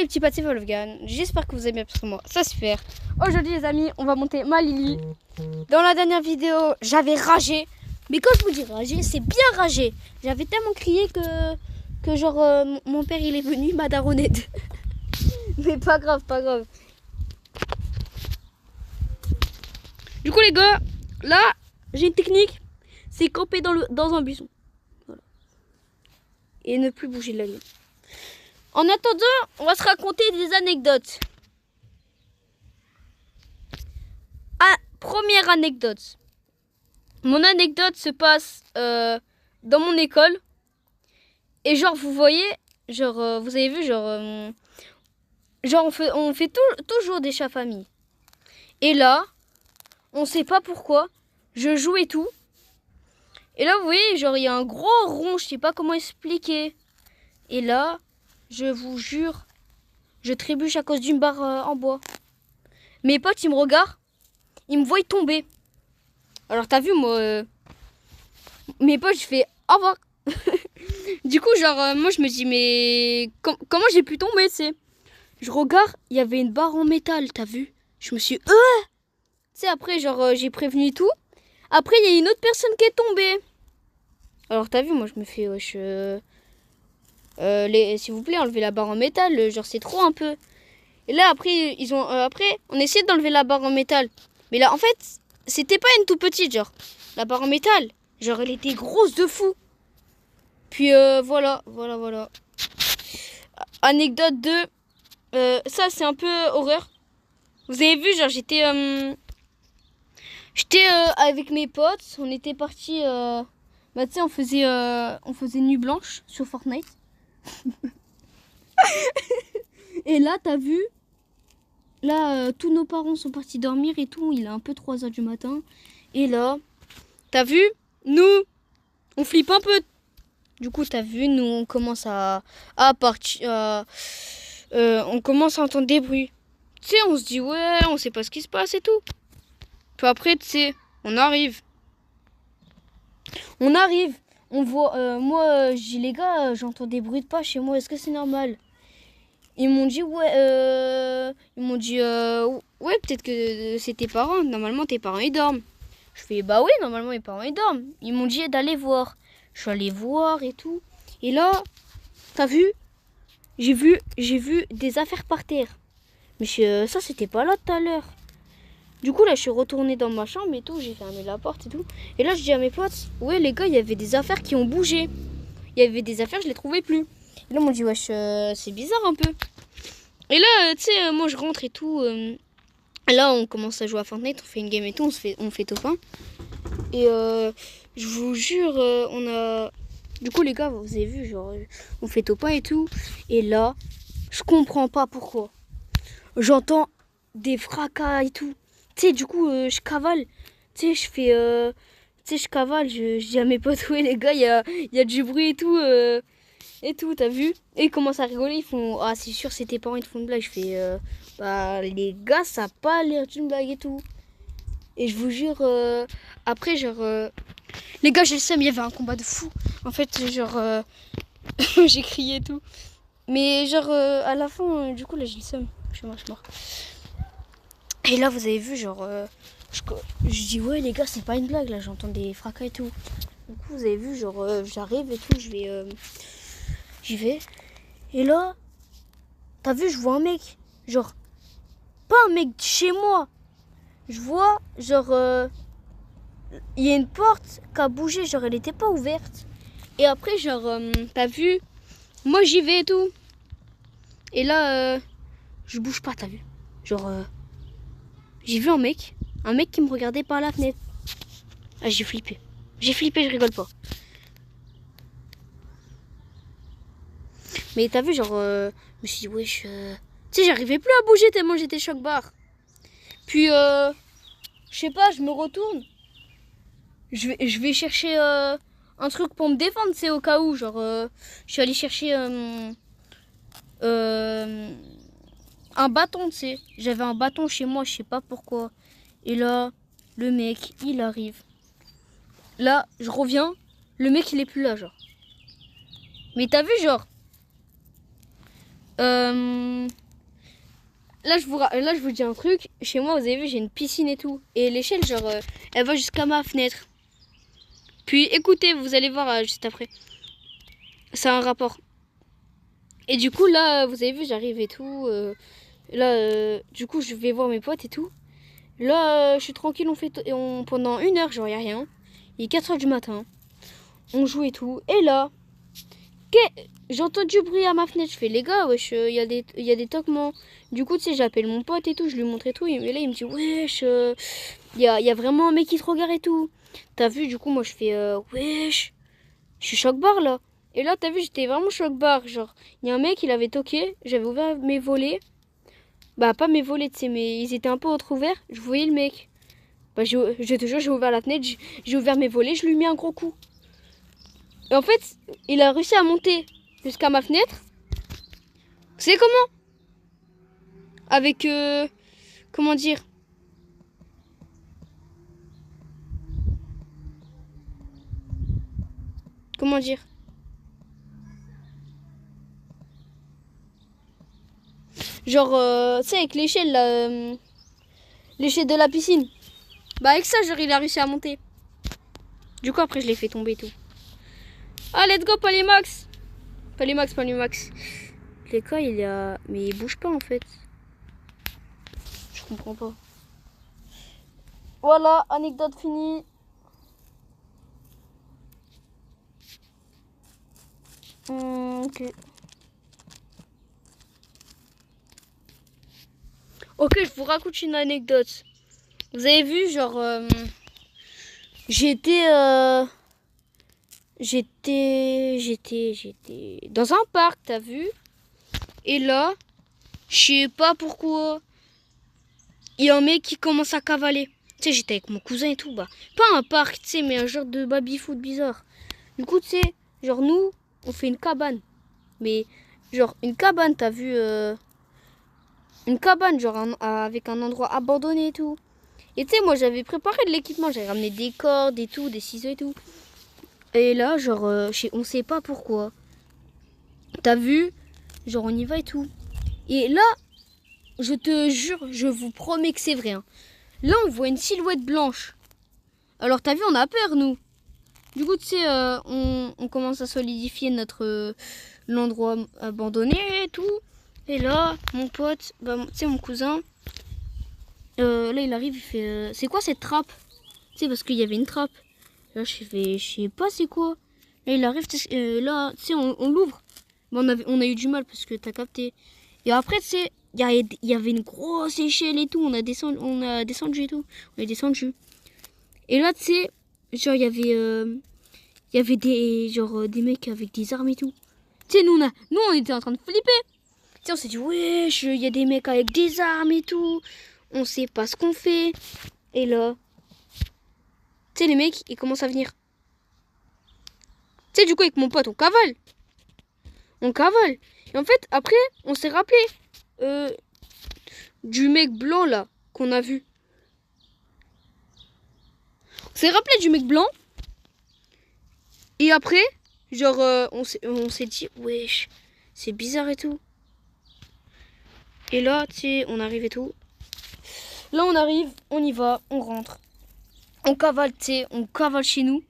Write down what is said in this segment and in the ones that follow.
les petits pâtés Wolfgang, j'espère que vous aimez bien parce que moi ça se fait. Aujourd'hui les amis, on va monter ma Lily. Dans la dernière vidéo, j'avais ragé. Mais quand je vous dis ragé, c'est bien ragé. J'avais tellement crié que genre mon père il est venu, m'a daronné. Mais pas grave, pas grave. Du coup les gars, là j'ai une technique, c'est camper dans un buisson. Voilà. Et ne plus bouger de la ligne. En attendant, on va se raconter des anecdotes. Ah, première anecdote. Mon anecdote se passe dans mon école. Et genre, vous voyez, genre, vous avez vu, genre on fait toujours des chats famille. Et là, on sait pas pourquoi, je joue et tout. Et là, vous voyez, genre, il y a un gros rond, je sais pas comment expliquer. Et là, je vous jure, je trébuche à cause d'une barre en bois. Mes potes, ils me regardent, ils me voient tomber. Alors, t'as vu, moi, mes potes, je fais au revoir. Du coup, genre, moi, je me dis, mais comment j'ai pu tomber, tu sais? Je regarde, il y avait une barre en métal, t'as vu? Je me suis... Tu sais, après, genre, j'ai prévenu et tout. Après, il y a une autre personne qui est tombée. Alors, t'as vu, moi, je me fais... wesh, s'il vous plaît, enlevez la barre en métal. Genre, c'est trop un peu. Et là, après, après, on essaie d'enlever la barre en métal. Mais là, en fait, c'était pas une tout petite, genre. La barre en métal, genre, elle était grosse de fou. Puis, voilà. Anecdote 2. Ça, c'est un peu horreur. Vous avez vu, genre, j'étais avec mes potes. On était partis... bah, tu sais, on faisait nuit blanche sur Fortnite. Et là, t'as vu, là, tous nos parents sont partis dormir et tout. Il est un peu 3h du matin. Et là, t'as vu, nous, on flippe un peu. Du coup, t'as vu, nous, on commence à partir. On commence à entendre des bruits. Tu sais, on se dit, ouais, on sait pas ce qui se passe et tout. Puis après, tu sais, on arrive. On voit, moi, je dis, les gars, j'entends des bruits de pas chez moi, est-ce que c'est normal? Ils m'ont dit, ouais, ouais, peut-être que c'est tes parents. Normalement, tes parents, ils dorment. Je fais, bah oui, normalement, mes parents, ils dorment. Ils m'ont dit d'aller voir. Je suis allée voir et tout. Et là, t'as vu? J'ai vu des affaires par terre. Mais ça, c'était pas là tout à l'heure. Du coup, là, je suis retournée dans ma chambre et tout. J'ai fermé la porte et tout. Et là, je dis à mes potes, ouais, les gars, il y avait des affaires qui ont bougé. Il y avait des affaires, je les trouvais plus. Et là, on m'a dit, wesh, c'est bizarre un peu. Et là, tu sais, moi, je rentre et tout. Là, on commence à jouer à Fortnite, on fait une game et tout, on fait top 1. Et je vous jure, on a... Du coup, les gars, vous avez vu, genre, on fait top 1 et tout. Et là, je comprends pas pourquoi. J'entends des fracas et tout. Tu sais, du coup, je cavale. Tu sais, je fais... tu sais, je cavale, je dis à mes potes, ouais, les gars, il y a du bruit et tout. Et tout, t'as vu? Et ils commencent à rigoler, ils font, ah, c'est sûr, c'est tes parents, ils te font une blague. Je fais, bah, les gars, ça a pas l'air d'une blague et tout. Et je vous jure, après, genre, les gars, j'ai le seum, il y avait un combat de fou. En fait, genre, j'ai crié et tout. Mais, genre, à la fin, du coup, là, j'ai le seum. Je suis mort. Et là, vous avez vu, genre, je dis, ouais, les gars, c'est pas une blague, là, j'entends des fracas et tout. Du coup, vous avez vu, genre, j'arrive et tout, j'y vais. Et là, t'as vu, je vois un mec. Genre, pas un mec de chez moi. Je vois, genre, il y a une porte qui a bougé. Genre, elle était pas ouverte. Et après, genre, t'as vu, moi j'y vais et tout. Et là, je bouge pas, t'as vu. Genre, j'ai vu un mec qui me regardait par la fenêtre. Ah, j'ai flippé, je rigole pas. Mais t'as vu, genre, je me suis dit, wesh, tu sais, j'arrivais plus à bouger tellement j'étais choc-barre. Puis, je sais pas, je me retourne. Je vais chercher un truc pour me défendre, c'est au cas où. Genre, je suis allée chercher un bâton, tu sais. J'avais un bâton chez moi, je sais pas pourquoi. Et là, le mec, il arrive. Là, je reviens, le mec, il est plus là, genre. Mais t'as vu, genre, Là, je vous dis un truc. Chez moi, vous avez vu, j'ai une piscine et tout. Et l'échelle, genre, elle va jusqu'à ma fenêtre. Puis, écoutez, vous allez voir juste après. C'est un rapport. Et du coup, là, vous avez vu, j'arrive et tout. Du coup, je vais voir mes potes et tout. Là, je suis tranquille, pendant 1 heure, genre, y a rien. Il est 4 heures du matin. On joue et tout. Et là, j'entends du bruit à ma fenêtre. Je fais, les gars, wesh, il y a des toquements. Du coup, tu sais, j'appelle mon pote et tout. Je lui montre et tout. Et là, il me dit, wesh, y a vraiment un mec qui te regarde et tout. T'as vu, du coup, moi, je fais, wesh, je suis choc-barre, là. Et là, t'as vu, j'étais vraiment choc-barre. Genre, il y a un mec, il avait toqué. J'avais ouvert mes volets. Bah, pas mes volets, tu sais, mais ils étaient un peu entrouverts. Je voyais le mec. Bah, je te jure, j'ai ouvert la fenêtre. J'ai ouvert mes volets. Je lui ai mis un gros coup. Et en fait, il a réussi à monter jusqu'à ma fenêtre. Vous savez comment? Avec, comment dire? Comment dire? Genre, tu sais, avec l'échelle, là, l'échelle de la piscine. Bah, avec ça, genre, il a réussi à monter. Du coup, après, je l'ai fait tomber et tout. Ah, let's go, Palimax! Palimax. L'école, il y a... Mais il bouge pas, en fait. Je comprends pas. Voilà, anecdote finie. Ok. Ok, je vous raconte une anecdote. Vous avez vu, genre... J'étais dans un parc, t'as vu? Et là, je sais pas pourquoi, il y a un mec qui commence à cavaler. Tu sais, j'étais avec mon cousin et tout, bah. Pas un parc, tu sais, mais un genre de baby-foot bizarre. Du coup, tu sais, genre nous, on fait une cabane. Mais, genre, une cabane, t'as vu? Une cabane, genre, avec un endroit abandonné et tout. Et tu sais, moi, j'avais préparé de l'équipement. J'avais ramené des cordes et tout, des ciseaux et tout. Et là, genre, on sait pas pourquoi. T'as vu? Genre, on y va et tout. Et là, je te jure, je vous promets que c'est vrai. Hein. Là, on voit une silhouette blanche. Alors, t'as vu, on a peur, nous. Du coup, tu sais, on commence à solidifier l'endroit abandonné et tout. Et là, mon pote, bah, tu sais, mon cousin, là, il arrive, il fait, c'est quoi cette trappe? Tu sais, parce qu'il y avait une trappe. Là, je sais pas c'est quoi. Là, il arrive, là, tu sais, on l'ouvre. Bon, on a eu du mal parce que t'as capté. Et après, tu sais, il y avait une grosse échelle et tout. On a descendu et tout. On est descendu. Et là, tu sais, genre, il y avait des mecs avec des armes et tout. Tu sais, nous, on était en train de flipper. Tu sais, on s'est dit, wesh, il y a des mecs avec des armes et tout. On sait pas ce qu'on fait. Et là, tu sais, les mecs, ils commencent à venir. Tu sais, du coup, avec mon pote, on cavale. Et en fait, après, on s'est rappelé du mec blanc, là, qu'on a vu. On s'est rappelé du mec blanc. Et après, genre, on s'est dit, wesh, c'est bizarre et tout. Et là, tu sais, on arrive et tout. Là, on arrive, on y va, on rentre. On cavale, tu sais, on cavale chez nous.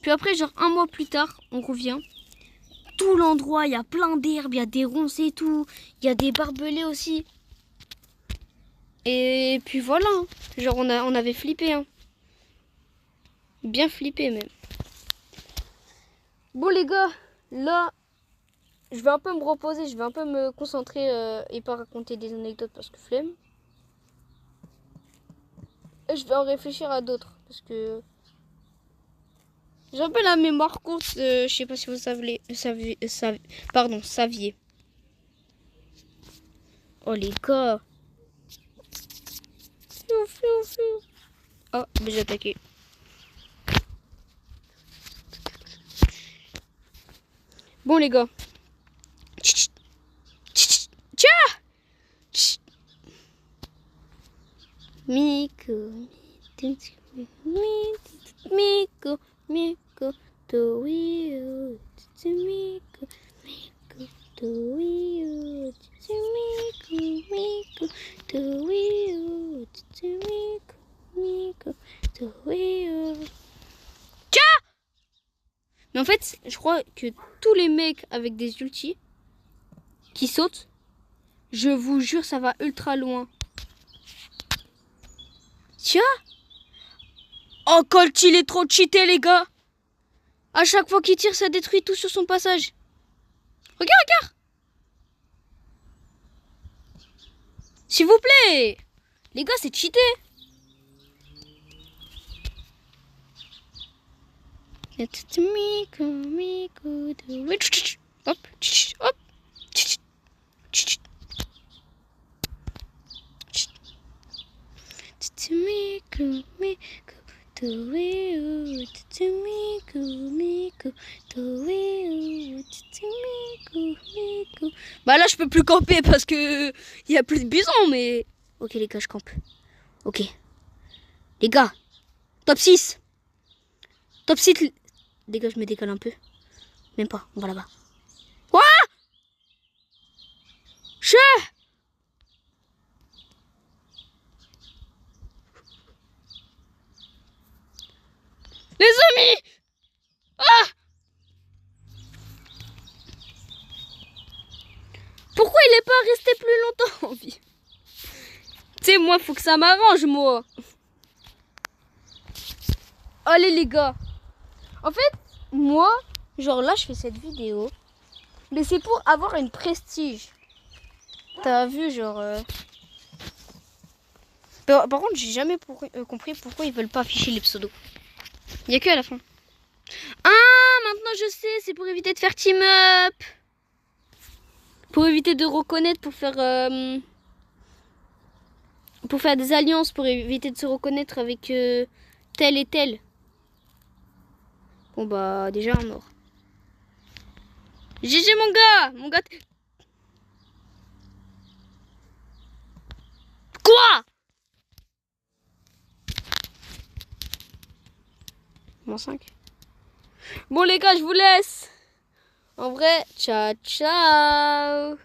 Puis après, genre, 1 mois plus tard, on revient. Tout l'endroit, il y a plein d'herbes, il y a des ronces et tout. Il y a des barbelés aussi. Et puis voilà, hein. Genre, on avait flippé, hein. Bien flippé, même. Bon, les gars, là, je vais un peu me reposer, je vais un peu me concentrer et pas raconter des anecdotes parce que flemme. Et je vais en réfléchir à d'autres parce que j'ai un peu la mémoire courte. Je sais pas si vous saviez. Oh les gars. Oh, j'ai attaqué. Bon les gars. Miko, to you, Miko, to you. Mais en fait, je crois que tous les mecs avec des ultis qui sautent, je vous jure, ça va ultra loin. Tiens. Oh, Colt, il est trop cheaté, les gars. À chaque fois qu'il tire, ça détruit tout sur son passage. Regarde. S'il vous plaît. Les gars, c'est cheaté. Hop, hop. Bah là, je peux plus camper parce que il y a plus de bisons, mais ok les gars, je campe. Ok. Les gars, top 6. Top 6. Les gars, je me décale un peu. Même pas, on va là-bas. Quoi? Les amis! Ah! Pourquoi il est pas resté plus longtemps en vie? Tu sais, moi, faut que ça m'arrange, moi. Allez, les gars. En fait, moi, genre là, je fais cette vidéo. Mais c'est pour avoir une prestige. T'as vu, genre... Par contre, j'ai jamais compris pourquoi ils veulent pas afficher les pseudos. Il n'y a que à la fin. Ah, maintenant je sais, c'est pour éviter de faire team up. Pour éviter de reconnaître, pour faire des alliances, pour éviter de se reconnaître avec tel et tel. Bon bah, déjà un mort. GG mon gars. Quoi? Mon 5. Bon les gars, je vous laisse. En vrai, ciao.